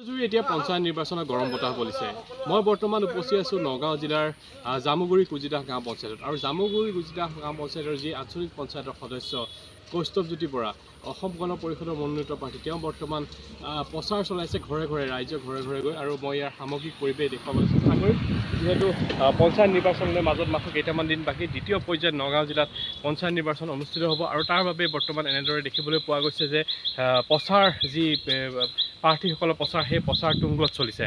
এতিয়া পঞ্চায়ত নিৰ্বাচনৰ গৰম বতাহ বলিছে। মই বৰ্তমান উপস্থিত আছোঁ নগাঁও জিলাৰ জামুগুৰি কুজিদাহ গাঁও পঞ্চায়তত। আৰু জামুগুৰি কুজিদাহ গাঁও পঞ্চায়তৰ যি আঞ্চলিক পঞ্চায়তৰ সদস্য কৌস্তভজ্যোতি বৰা, অসম গণ পৰিষদৰ মনোনীত প্ৰাৰ্থী, তেওঁ বৰ্তমান প্ৰচাৰ চলাইছে ঘৰে ঘৰে, ৰাইজৰ ঘৰে ঘৰে গৈ। আৰু মই ইয়াৰ সামগ্ৰিক পৰিৱেশ দেখুৱাবলৈ চেষ্টা কৰিম, যিহেতু পঞ্চায়ত নিৰ্বাচনলৈ মাজত মাত্ৰ কেইটামান দিন বাকী। দ্বিতীয় পৰ্যায়ত নগাঁও জিলাত পঞ্চায়ত নিৰ্বাচন অনুষ্ঠিত হ'ব। আৰু তাৰ বাবে বৰ্তমান এনেদৰে দেখিবলৈ পোৱা গৈছে যে প্ৰচাৰ যি প্ৰাৰ্থীসকলৰ প্ৰচাৰ, সেই প্ৰচাৰ তুংগত চলিছে।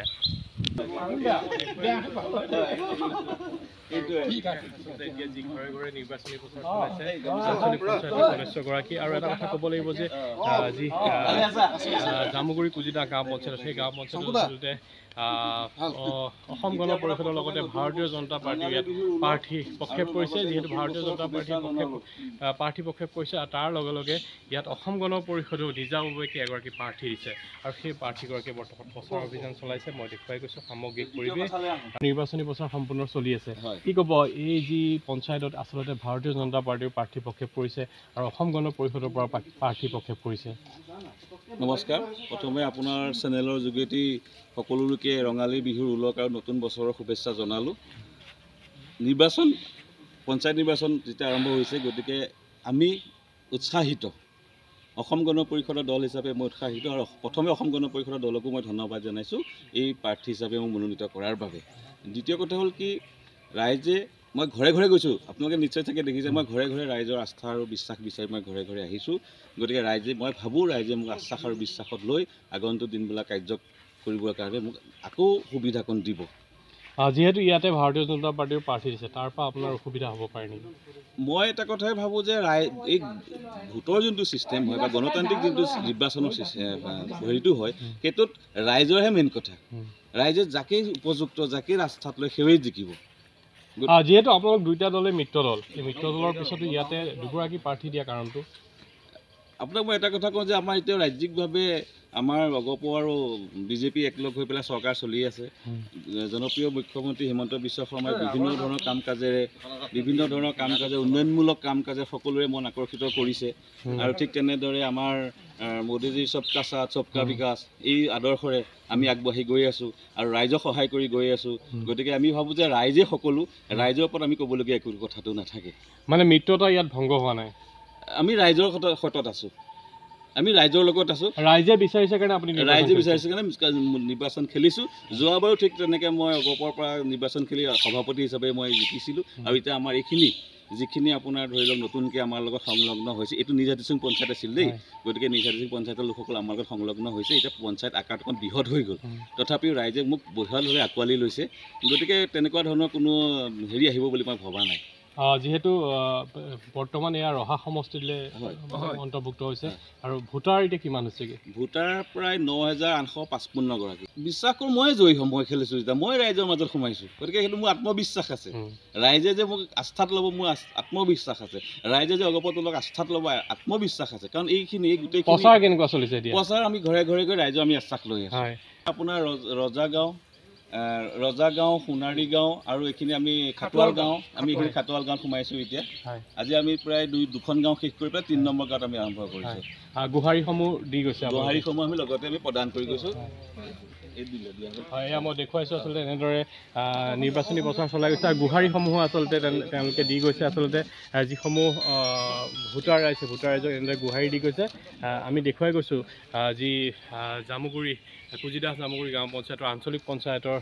যি ঘৰে ঘৰে নিৰ্বাচনী প্ৰচাৰ চলাইছে আঞ্চলিক পঞ্চায়তৰ সদস্যগৰাকী। আৰু এটা কথা ক'ব লাগিব যে যি জামুগুৰি কুজিদাহ গাঁও পঞ্চায়ত, সেই গাঁও পঞ্চায়তৰ আচলতে অসম গণ পৰিষদৰ লগতে ভাৰতীয় জনতা পাৰ্টীৰ ইয়াত প্ৰাৰ্থী প্ৰক্ষেপ কৰিছে। যিহেতু ভাৰতীয় জনতা পাৰ্টীয়ে প্ৰাৰ্থী প্ৰক্ষেপ কৰিছে, আৰু তাৰ লগে লগে ইয়াত অসম গণ পৰিষদেও নিজাববীয়াকৈ এগৰাকী প্ৰাৰ্থী দিছে। আৰু সেই প্ৰাৰ্থীগৰাকীয়ে বৰ্তমান প্ৰচাৰ অভিযান চলাইছে। মই দেখুৱাই গৈছোঁ সামগ্ৰিক পৰিৱেশ। নিৰ্বাচনী প্ৰচাৰ সম্পূৰ্ণ চলি আছে। কি ক'ব, এই যি পঞ্চায়তত আচলতে ভাৰতীয় জনতা পাৰ্টীৰ প্ৰাৰ্থী প্ৰক্ষেপ কৰিছে আৰু অসম গণ পৰিষদৰ পৰা প্ৰাৰ্থী প্ৰক্ষেপ কৰিছে? নমস্কাৰ। প্ৰথমে আপোনাৰ চেনেলৰ যোগেদি সকলো লোকে ৰঙালী বিহুৰ ওলগ আৰু নতুন বছৰৰ শুভেচ্ছা জনালোঁ। পঞ্চায়ত নিৰ্বাচন যেতিয়া আৰম্ভ হৈছে, গতিকে আমি উৎসাহিত। অসম গণ পৰিষদৰ দল হিচাপে মই উৎসাহিত, আৰু প্ৰথমে অসম গণ পৰিষদৰ দলকো মই ধন্যবাদ জনাইছোঁ এই প্ৰাৰ্থী হিচাপে মোক মনোনীত কৰাৰ বাবে। দ্বিতীয় কথা হ'ল কি, ৰাইজে, মই ঘৰে ঘৰে গৈছোঁ, আপোনালোকে নিশ্চয় চাগে দেখিছে, মই ঘৰে ঘৰে ৰাইজৰ আস্থা আৰু বিশ্বাস বিচাৰি মই ঘৰে ঘৰে আহিছোঁ। গতিকে মই ভাবোঁ ৰাইজে মোক আশ্বাস আৰু বিশ্বাসত লৈ আগন্তুক দিনবিলাক কাৰ্য কৰিবৰ কাৰণে মোক আকৌ সুবিধাকণ দিব। যিহেতু ইয়াতে ভাৰতীয় জনতা পাৰ্টীৰ প্ৰাৰ্থী দিছে, তাৰ পৰা আপোনাৰ অসুবিধা হ'ব পাৰে নেকি? মই এটা কথাই ভাবোঁ যে এই ভোটৰ যোনটো ছিষ্টেম হয় বা গণতান্ত্ৰিক যোনটো নিৰ্বাচনৰ হেৰিটো হয়, সেইটোত ৰাইজৰহে মেইন কথা। ৰাইজে যাকেই উপযুক্ত, যাকেই ৰাস্তাত লৈ সেয়ে জিকিব। যিহেতু আপোনালোক দুইটা দলে মিত্ৰ দল, এই মিত্ৰ দলৰ পিছতো ইয়াতে দুগৰাকী প্ৰাৰ্থী দিয়া কাৰণটো? আপোনাক মই এটা কথা কওঁ যে আমাৰ এতিয়া ৰাজ্যিকভাৱে আমাৰ অগপ আৰু বিজেপি একলগ হৈ পেলাই চৰকাৰ চলি আছে। জনপ্ৰিয় মুখ্যমন্ত্ৰী হিমন্ত বিশ্ব শৰ্মাই বিভিন্ন ধৰণৰ কাম কাজে উন্নয়নমূলক কাম কাজে সকলোৰে মন আকৰ্ষিত কৰিছে। আৰু ঠিক তেনেদৰে আমাৰ মোদীজীৰ চবকা সাথ চবকা বিকাশ, এই আদৰ্শৰে আমি আগবাঢ়ি গৈ আছোঁ আৰু ৰাইজক সহায় কৰি গৈ আছোঁ। গতিকে আমি ভাবোঁ যে ৰাইজে সকলো, ৰাইজৰ ওপৰত আমি ক'বলগীয়া একো কথাটো নাথাকে। মানে মিত্ৰতা ইয়াত ভংগ হোৱা নাই? আমি ৰাইজৰ সতত আছোঁ, আমি ৰাইজৰ লগত আছোঁ। ৰাইজে বিচাৰিছে কাৰণে আপুনি? ৰাইজে বিচাৰিছে কাৰণে নিৰ্বাচন খেলিছোঁ। যোৱাবাৰো ঠিক তেনেকৈ মই অগপৰ পৰা নিৰ্বাচন খেলি সভাপতি হিচাপে মই জিকিছিলোঁ। আৰু এতিয়া আমাৰ যিখিনি আপোনাৰ ধৰি লওক নতুনকৈ আমাৰ লগত সংলগ্ন হৈছে, এইটো নিজাতিচিং পঞ্চায়ত আছিল দেই। গতিকে নিজাতিচিং পঞ্চায়তৰ লোকসকল আমাৰ লগত সংলগ্ন হৈছে। এতিয়া পঞ্চায়ত আকাৰটো অকণ বৃহৎ হৈ গ'ল, তথাপিও ৰাইজে মোক বহলভাৱে আঁকোৱালি লৈছে। গতিকে তেনেকুৱা ধৰণৰ কোনো হেৰি আহিব বুলি মই ভবা নাই। যিহেতু বৰ্তমান এয়া ৰহা সমষ্টিলৈ অন্তৰ্ভুক্ত হৈছে, আৰু ভোটাৰ এতিয়া কিমান হৈছেগৈ? ভোটাৰ প্ৰায় ৯,৮৫৫ গৰাকী। বিশ্বাস কৰোঁ ময়ে জয়ী হ'ম, মই খেলিছোঁ যেতিয়া, মই ৰাইজৰ মাজত সোমাইছোঁ। গতিকে সেইটো মোৰ আত্মবিশ্বাস আছে। ৰাইজে যে মোক আস্থাত ল'ব, মোৰ আত্মবিশ্বাস আছে। ৰাইজে যে অগপ দলক আস্থাত ল'ব, আত্মবিশ্বাস আছে। কাৰণ এই গোটেইখিনি প্ৰচাৰ কেনেকুৱা চলিছে এতিয়া? প্ৰচাৰ আমি ঘৰে ঘৰে গৈ ৰাইজৰ আমি আশ্বাস লৈ আছোঁ। আপোনাৰ ৰজাগাঁও, সোণাৰী গাঁও আৰু এইখিনি আমি খাটোৱাল গাঁও, আমি এইখিনি খাটোৱাল গাঁৱত সোমাইছোঁ এতিয়া। আজি আমি প্ৰায় দুখন গাঁও শেষ কৰি পেলাই ৩ নম্বৰ গাঁৱত আমি আৰম্ভ কৰিছোঁ। গোহাৰিসমূহ দি গৈছে? গোহাৰিসমূহ আমি লগতে আমি প্ৰদান কৰি গৈছোঁ। এয়া মই দেখুৱাইছোঁ আচলতে এনেদৰে নিৰ্বাচনী প্ৰচাৰ চলাই গৈছে। আৰু গোহাৰিসমূহো আচলতে তেওঁলোকে দি গৈছে। আচলতে যিসমূহ ভোটাৰ ৰাইজক এনেদৰে গোহাৰি দি গৈছে। আমি দেখুৱাই গৈছোঁ যি কুজিদাহ জামুগুৰি গাঁও পঞ্চায়তৰ আঞ্চলিক পঞ্চায়তৰ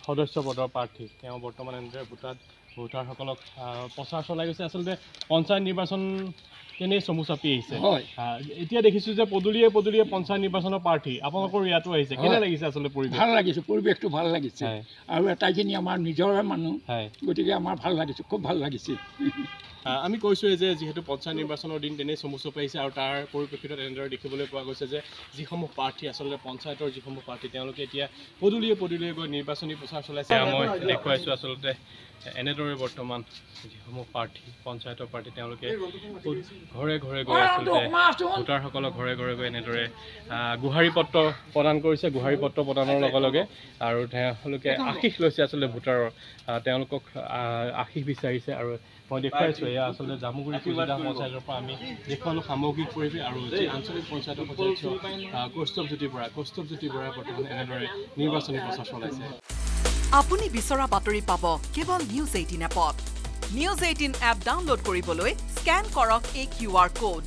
সদস্য পদৰ প্ৰাৰ্থী, তেওঁ বৰ্তমান এনেদৰে ভোটাৰসকলক প্ৰচাৰ চলাই গৈছে। আচলতে পঞ্চায়ত নিৰ্বাচন কেনেই চমু চাপি আহিছে। এতিয়া দেখিছোঁ যে পদূলিয়ে পঞ্চায়ত নিৰ্বাচনৰ প্ৰাৰ্থী আপোনালোকৰ ইয়াতো আহিছে। কেনে লাগিছে আচলতে পৰিৱেশ? ভাল লাগিছে, পৰিৱেশটো ভাল লাগিছে। আৰু এটাইখিনি আমাৰ নিজৰে মানুহ, গতিকে আমাৰ ভাল লাগিছে, খুব ভাল লাগিছে। আমি কৈছোঁৱে যে যিহেতু পঞ্চায়ত নিৰ্বাচনৰ দিন তেনেই চমু চাপি আহিছে, আৰু তাৰ পৰিপ্ৰেক্ষিতত এনেদৰে দেখিবলৈ পোৱা গৈছে যে যিসমূহ প্ৰাৰ্থী, আচলতে পঞ্চায়তৰ যিসমূহ প্ৰাৰ্থী, তেওঁলোকে এতিয়া পদূলিয়ে গৈ নিৰ্বাচনী প্ৰচাৰ চলাইছে। মই দেখুৱাইছোঁ আচলতে এনেদৰে বৰ্তমান যিসমূহ প্ৰাৰ্থী, পঞ্চায়তৰ প্ৰাৰ্থী, তেওঁলোকে ঘৰে ঘৰে গৈ আচলতে ভোটাৰসকলক ঘৰে ঘৰে গৈ এনেদৰে গুহাৰি পত্ৰ প্ৰদান কৰিছে গুহাৰি পত্ৰ প্ৰদানৰ লগে লগে আৰু তেওঁলোকে আশীষ লৈছে আচলতে ভোটাৰৰ তেওঁলোকক আশীষ বিচাৰিছে আৰু মই দেখুৱাইছোঁ এয়া আচলতে জামুগুৰি কুজিদা পঞ্চায়তৰ পৰা আমি দেখুৱালোঁ সামগ্ৰিক পৰিৱেশ আৰু যি আঞ্চলিক পঞ্চায়তৰ সদস্য কৌস্তভজ্যোতি বৰাই বৰ্তমান এনেদৰে নিৰ্বাচনী প্ৰচাৰ চলাইছে আপুনি বিচৰা বাতৰি পাব কেৱল নিউজ 18 এপত নিউজ 18 এপ ডাউনলোড কৰিবলৈ স্ক্যান কৰক এই QR কোড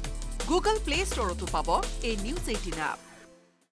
গুগল প্লে ষ্টৰতো পাব এই নিউজ 18 এপ